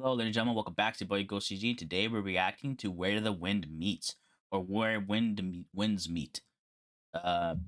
Hello, ladies and gentlemen. Welcome back to boy GhostGG. Today we're reacting to Where the Wind Meets, or Where Winds Meet.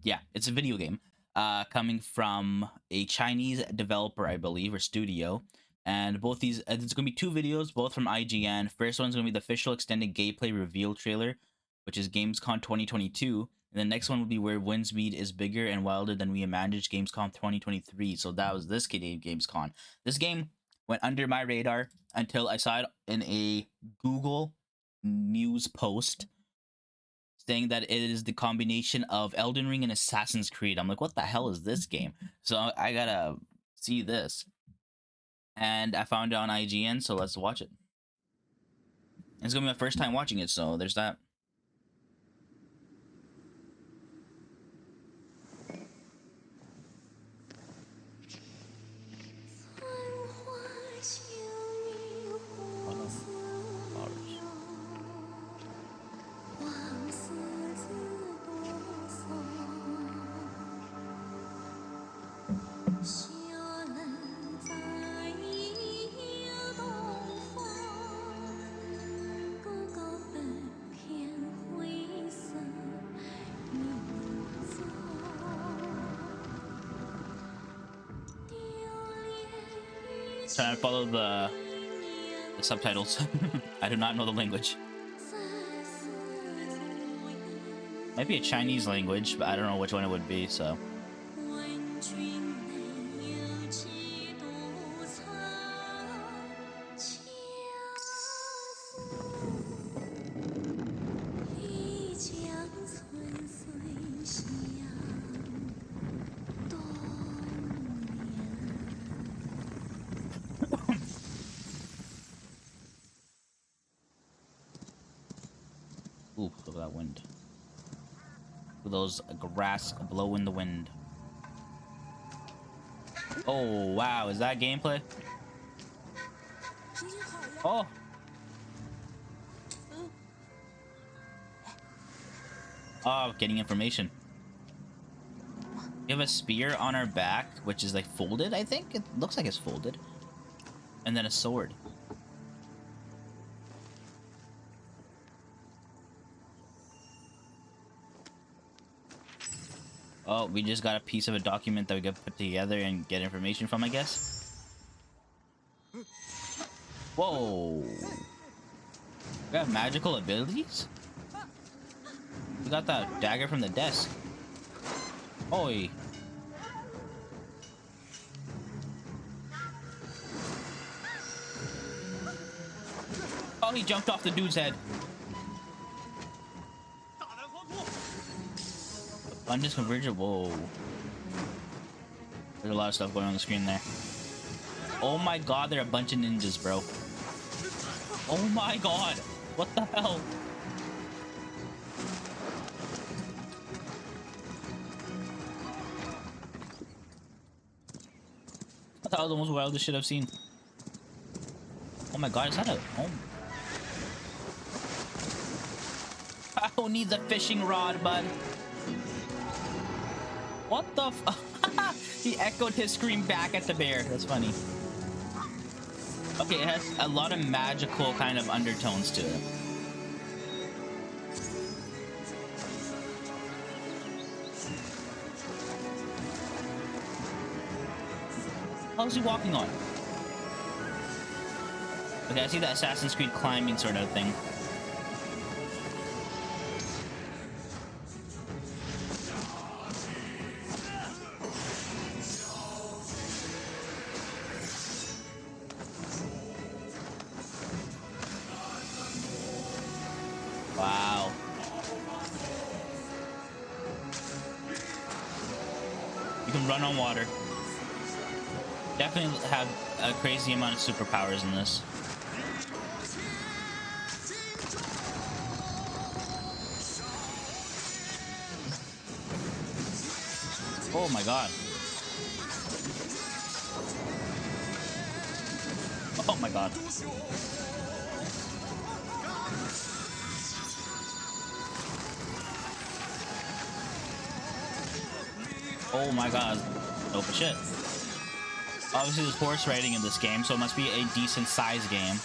Yeah, it's a video game. Coming from a Chinese developer, I believe, or studio. And both these, it's gonna be two videos, both from IGN. First one's gonna be the official extended gameplay reveal trailer, which is GamesCom 2022. And the next one will be Where Winds Meet is bigger and wilder than we imagined, GamesCom 2023. So that was this GamesCom. This game went under my radar until I saw it in a Google News post saying that it is the combination of Elden Ring and Assassin's Creed. I'm like, what the hell is this game? So I gotta see this. And I found it on IGN, so let's watch it. And it's gonna be my first time watching it, so there's that. Trying to follow the subtitles. I do not know the language. Might be a Chinese language, but I don't know which one it would be, so. Ooh, look at that wind. Look at those grass blow in the wind. Oh, wow. Is that gameplay? Oh. Oh, getting information. We have a spear on our back, which is like folded, I think. It looks like it's folded. And then a sword. Oh, we just got a piece of a document that we could put together and get information from, I guess. Whoa. We have magical abilities? We got that dagger from the desk. Oi. Oh, he jumped off the dude's head. Abundance convergent. Whoa. There's a lot of stuff going on the screen there. Oh my god, there are a bunch of ninjas, bro. Oh my god. What the hell? That was the most wildest shit I've seen. Oh my god, is that a... Oh. Who needs a fishing rod, bud? What the f... He echoed his scream back at the bear. That's funny. Okay, it has a lot of magical kind of undertones to it. How's he walking on? Okay, I see that Assassin's Creed climbing sort of thing. Wow. You can run on water. Definitely have a crazy amount of superpowers in this. Oh my god. Oh my god. Oh my god. Dope as shit. Obviously, there's horse riding in this game, so it must be a decent sized game.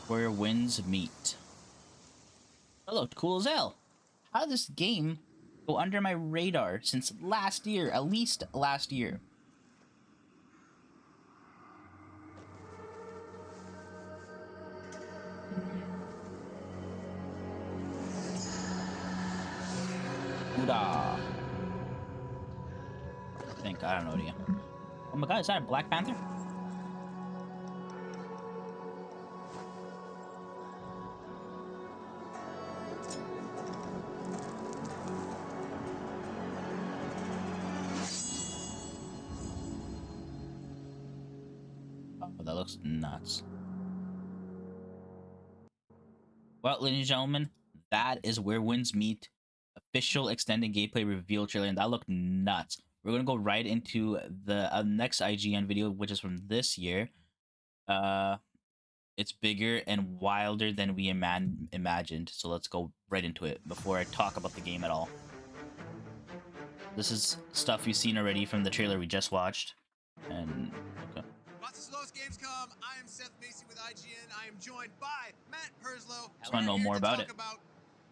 Where winds meet. That looked cool as hell. How did this game go under my radar since last year? At least last year. Ooda. I think, I don't know, idea. Oh my god, is that a Black Panther? Oh, that looks nuts. Well, ladies and gentlemen, that is Where Winds Meet official extended gameplay reveal trailer, and that looked nuts. We're gonna go right into the next IGN video, which is from this year. It's bigger and wilder than we imagined, so let's go right into it before I talk about the game at all. This is stuff you've seen already from the trailer we just watched, and okay. GamesCom. I am Seth Macy with IGN. I am joined by Matt Perslow. I want to know more about it. About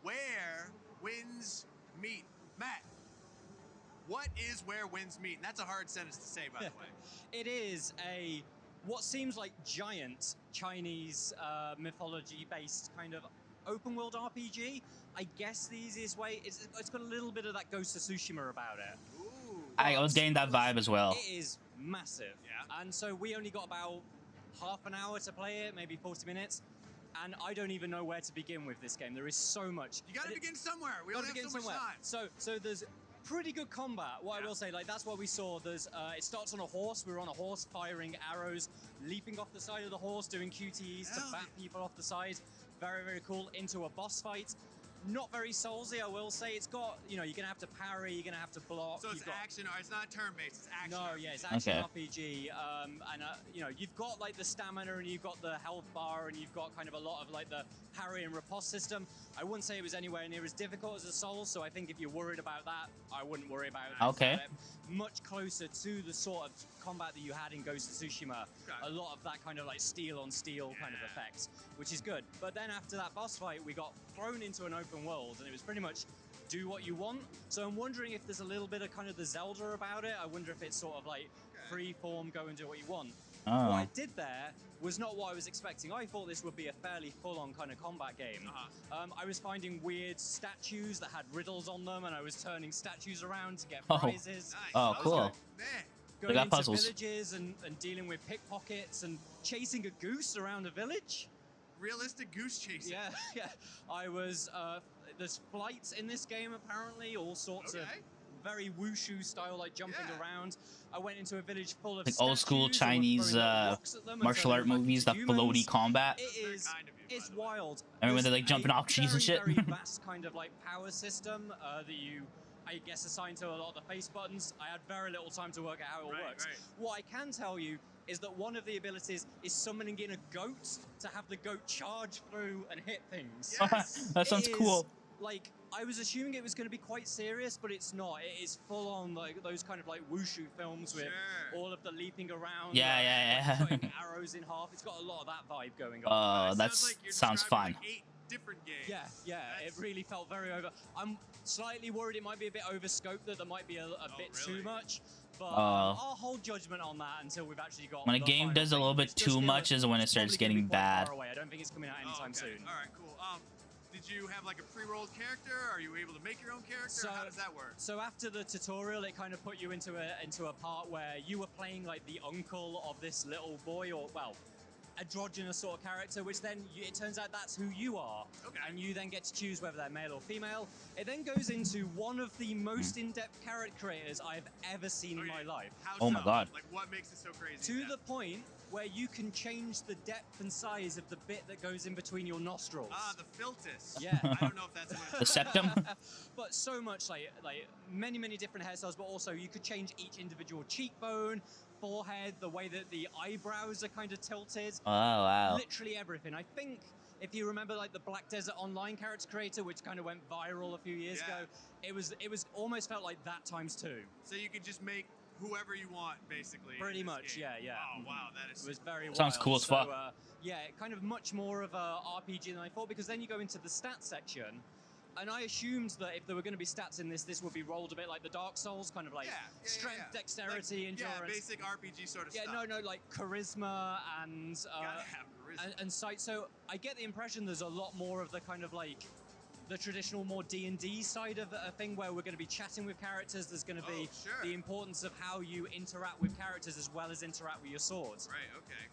Where Winds Meet. Matt, what is Where Winds Meet? And that's a hard sentence to say, by the way. It is a what seems like giant Chinese mythology-based kind of open-world RPG. I guess the easiest way is it's got a little bit of that Ghost of Tsushima about it. Ooh, I was getting that vibe as well. It is massive. Yeah. And so we only got about half an hour to play it, maybe 40 minutes. And I don't even know where to begin with this game. There is so much. You gotta begin somewhere. We only have so much time. So there's pretty good combat. What I will say, like that's what we saw. There's it starts on a horse. We're on a horse firing arrows, leaping off the side of the horse, doing QTEs to bat people off the side. Very, very cool. Into a boss fight. Not very Soulsy, I will say. It's got, you know, you're gonna have to parry, you're gonna have to block. So it's action, or it's not turn-based, it's action. No, RPG. yeah, it's action RPG. And you know, you've got like the stamina and you've got the health bar and you've got kind of a lot of like the parry and riposte system. I wouldn't say it was anywhere near as difficult as a Souls, so I think if you're worried about that, I wouldn't worry about it. Okay. Much closer to the sort of combat that you had in Ghost of Tsushima. Okay. A lot of that kind of like steel on steel kind of effects, which is good. But then after that boss fight, we got thrown into an open world and it was pretty much do what you want. So I'm wondering if there's a little bit of kind of the Zelda about it. I wonder if it's sort of like free form, go and do what you want. Oh. What I did there was not what I was expecting. I thought this would be a fairly full-on kind of combat game. I was finding weird statues that had riddles on them, and I was turning statues around to get prizes. Nice. Oh, cool. Going into puzzles. villages and dealing with pickpockets and chasing a goose around a village. Realistic goose chasing. Yeah, yeah. I was, there's flights in this game apparently, all sorts of very wushu style, like jumping around. I went into a village full of like old school Chinese martial art movies, that floaty combat. It is, it's wild. I remember they're like jumping off trees and shit. Very vast kind of like power system that you, I guess, assigned to a lot of the face buttons. I had very little time to work out how it all works. What I can tell you is that one of the abilities is summoning in a goat to have the goat charge through and hit things. Yes. That sounds cool. Like, I was assuming it was going to be quite serious, but it's not. It is full on like those kind of like wushu films with all of the leaping around. Yeah. Like, cutting arrows in half. It's got a lot of that vibe going on. Oh, that sounds fun. Like 8 different games. Yeah. It really felt very over. I'm slightly worried it might be a bit over scoped, that there might be a bit too much. But I'll hold judgment on that until we've actually got. When a game does a little bit too much is when it starts getting bad. I don't think it's coming out anytime soon. All right, cool. Did you have like a pre-rolled character? Are you able to make your own character? How does that work? So after the tutorial, it kind of put you into a part where you were playing like the uncle of this little boy, or well, androgynous sort of character, which then it turns out that's who you are. Okay. And you then get to choose whether they're male or female. It then goes into one of the most in-depth character creators I've ever seen in my life. How Oh my so? God. Like, what makes it so crazy? To the point where you can change the depth and size of the bit that goes in between your nostrils. Ah, the filtus. Yeah. I don't know if that's what The septum. But so much, like many different hairstyles, but also you could change each individual cheekbone, forehead, the way that the eyebrows are kind of tilted. Oh wow. Literally everything. I think if you remember like the Black Desert Online character creator, which kind of went viral a few years ago, it was almost felt like that times 2. So you could just make whoever you want, basically. Pretty in this much, game. yeah. Oh wow, that is. It was very Sounds wild. cool as fuck. Yeah, kind of much more of a RPG than I thought, because then you go into the stats section, and I assumed that if there were going to be stats in this would be rolled a bit like the Dark Souls, kind of like strength, dexterity, like, endurance. Yeah, basic RPG sort of stuff. Yeah, no, like charisma and Gotta have charisma. and sight. So I get the impression there's a lot more of the kind of like the traditional more D&D side of a thing where we're going to be chatting with characters. There's going to be the importance of how you interact with characters as well as interact with your swords. Right, okay,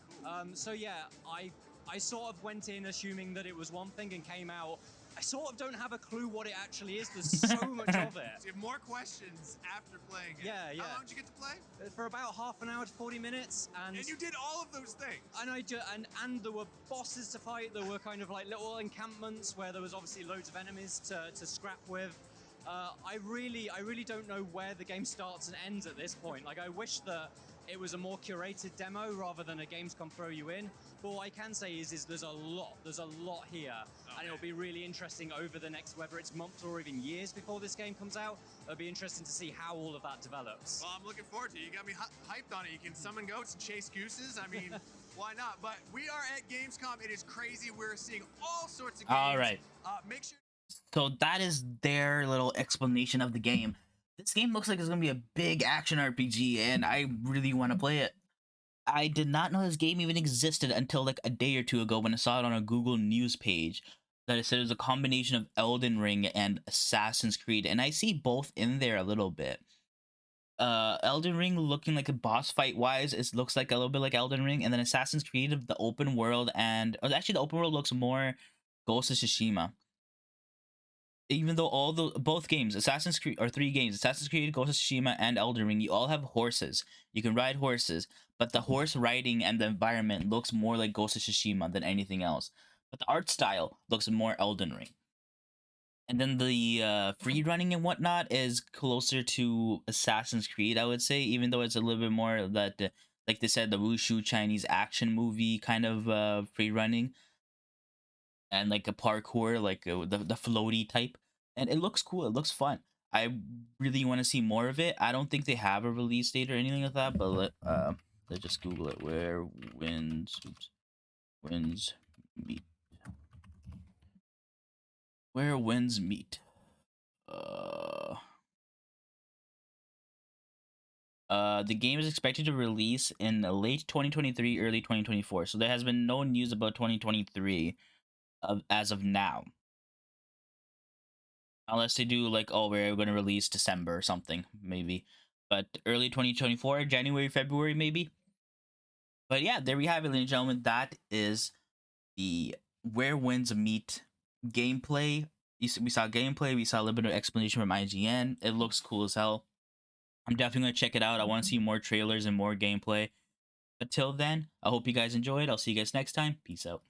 cool. So yeah, I sort of went in assuming that it was one thing and came out. I sort of don't have a clue what it actually is. There's so much of it. So you have more questions after playing it. Yeah. How long did you get to play? For about half an hour to 40 minutes. And you did all of those things. And there were bosses to fight. There were kind of like little encampments where there was obviously loads of enemies to scrap with. I really don't know where the game starts and ends at this point. Like, I wish that it was a more curated demo rather than a Gamescom throw you in. But what I can say is there's a lot here, and it'll be really interesting over the next, whether it's months or even years before this game comes out. It'll be interesting to see how all of that develops. Well, I'm looking forward to it. You got me hyped on it. You can summon goats and chase gooses. I mean, why not? But we are at Gamescom. It is crazy. We're seeing all sorts of games. All right. Make sure. So that is their little explanation of the game. This game looks like it's gonna be a big action RPG, and I really want to play it. I did not know this game even existed until like a day or two ago when I saw it on a Google News page that it said it was a combination of Elden Ring and Assassin's Creed, and I see both in there a little bit. Elden Ring looking like a boss fight wise, it looks like a little bit like Elden Ring, and then Assassin's Creed of the open world, and actually the open world looks more Ghost of Tsushima. Even though both games, Assassin's Creed, or 3 games, Assassin's Creed, Ghost of Tsushima, and Elden Ring, you all have horses. You can ride horses, but the horse riding and the environment looks more like Ghost of Tsushima than anything else. But the art style looks more Elden Ring. And then the free running and whatnot is closer to Assassin's Creed, I would say, even though it's a little bit more that, like they said, the wushu Chinese action movie kind of free running. And like a parkour, like the floaty type, and it looks cool. It looks fun. I really want to see more of it. I don't think they have a release date or anything like that, but let's just Google it. Where winds meet? Where winds meet? The game is expected to release in late 2023, early 2024. So there has been no news about 2023. As of now, unless they do like, oh, we're going to release December or something, maybe, but early 2024, January, February, maybe. But yeah, there we have it, ladies and gentlemen. That is the Where Winds Meet gameplay. We saw gameplay, we saw a little bit of explanation from IGN. It looks cool as hell. I'm definitely going to check it out. I want to see more trailers and more gameplay. Until then, I hope you guys enjoyed. I'll see you guys next time. Peace out.